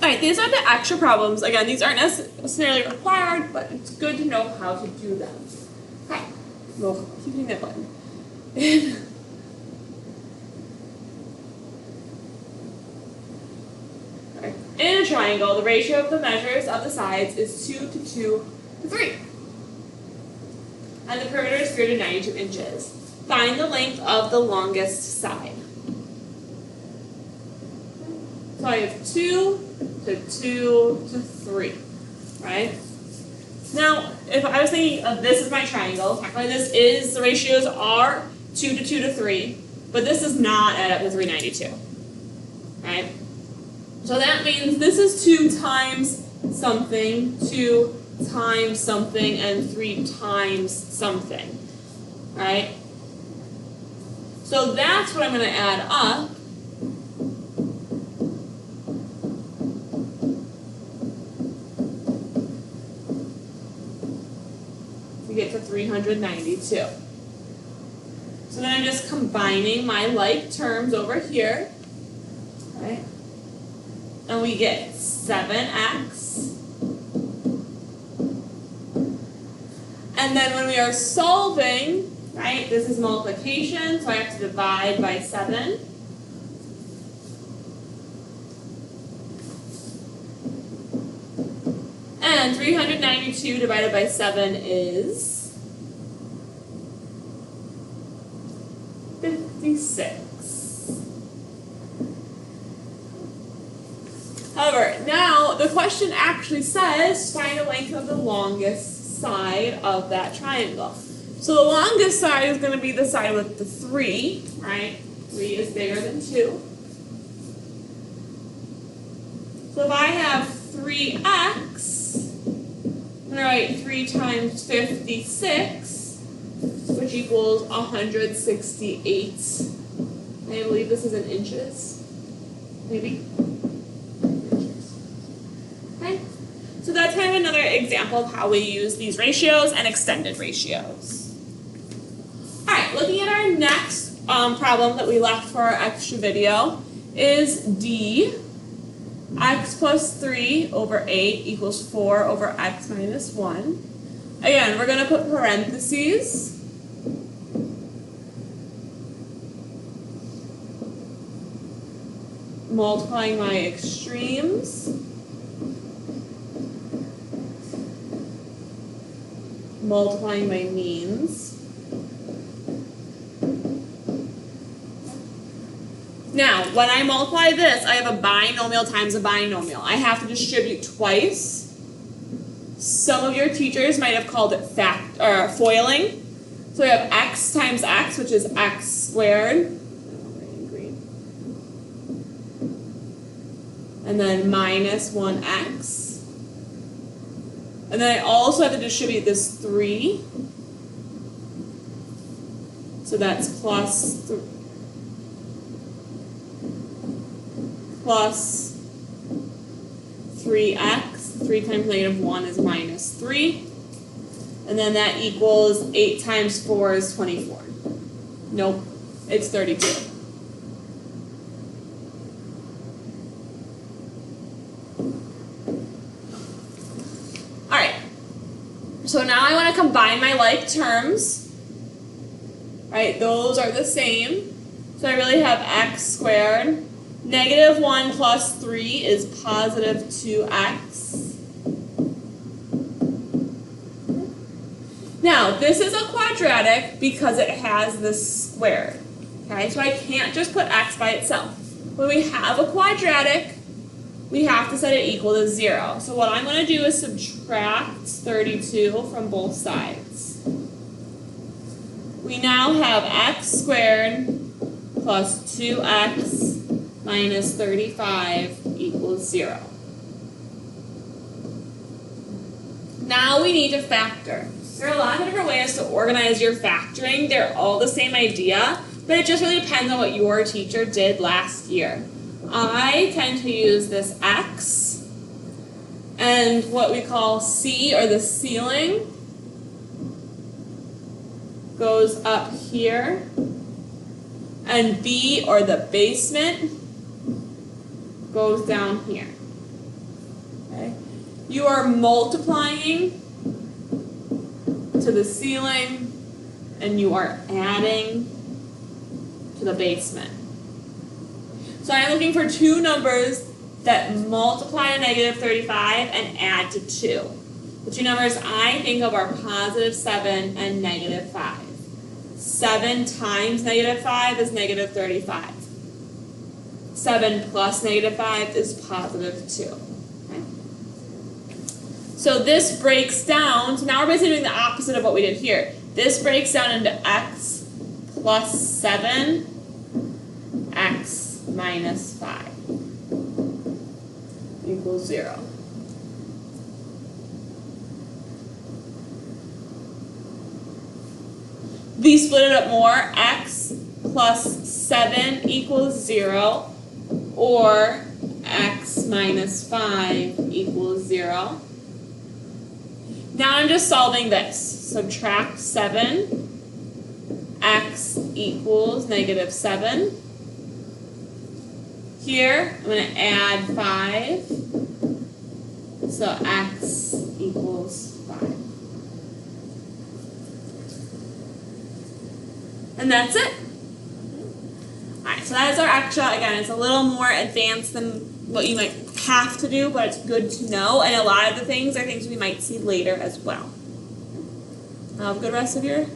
Alright, these are the extra problems. Again, these aren't necessarily required, but it's good to know how to do them. Okay. Well, keep hitting that button. In a triangle, the ratio of the measures of the sides is 2 to 2 to 3. And the perimeter is 3 to 92 inches. Find the length of the longest side. So I have 2 to 2 to 3, right? Now, if I was thinking of this as my triangle, technically the ratios are 2 to 2 to 3, but this does not add up to 392, right? So that means this is 2 times something, 2 times something, and 3 times something, right? So that's what I'm going to add up. To get to 392. So then I'm just combining my like terms over here, right? And we get 7x. And then when we are solving, right, this is multiplication, so I have to divide by 7. And 392 divided by 7 is 56. However, now the question actually says find the length of the longest side of that triangle. So the longest side is going to be the side with the 3, right? 3 is bigger than 2. So if I have 3x, I'm going to write 3 times 56, which equals 168. I believe this is in inches, maybe. Okay, so that's kind of another example of how we use these ratios and extended ratios. All right, looking at our next problem that we left for our extra video is D. X plus 3 over 8 equals 4 over x minus 1. Again, we're going to put parentheses. Multiplying my extremes. Multiplying my means. Now, when I multiply this, I have a binomial times a binomial. I have to distribute twice. Some of your teachers might have called it foiling. So we have x times x, which is x squared. And then minus 1x. And then I also have to distribute this 3. So that's plus 3x. 3 times negative 1 is minus 3. And then that equals 8 times 4 is 24. Nope, it's 32. Alright, so now I want to combine my like terms. Right, those are the same. So I really have x squared. Negative 1 plus 3 is positive 2x. Now, this is a quadratic because it has this squared. Okay, so I can't just put x by itself. When we have a quadratic, we have to set it equal to 0. So what I'm going to do is subtract 32 from both sides. We now have x squared plus 2x minus 35 equals 0. Now we need to factor. There are a lot of different ways to organize your factoring. They're all the same idea, but it just really depends on what your teacher did last year. I tend to use this x and what we call C, or the ceiling, goes up here, and B, or the basement, goes down here. you are multiplying to the ceiling and you are adding to the basement. So I'm looking for two numbers that multiply to negative 35 and add to 2. The two numbers I think of are positive 7 and negative 5. 7 times negative 5 is negative 35. 7 plus negative 5 is positive 2. Okay? So this breaks down, so now we're basically doing the opposite of what we did here. This breaks down into x plus 7, x minus 5 equals 0. We split it up more, x plus 7 equals 0, or x minus 5 equals 0. Now I'm just solving this. Subtract 7, x equals negative 7. Here, I'm going to add 5, so x equals 5. And that's it. Alright, so that is our extra. Again, it's a little more advanced than what you might have to do, but it's good to know. And a lot of the things are things we might see later as well. Have a good rest of your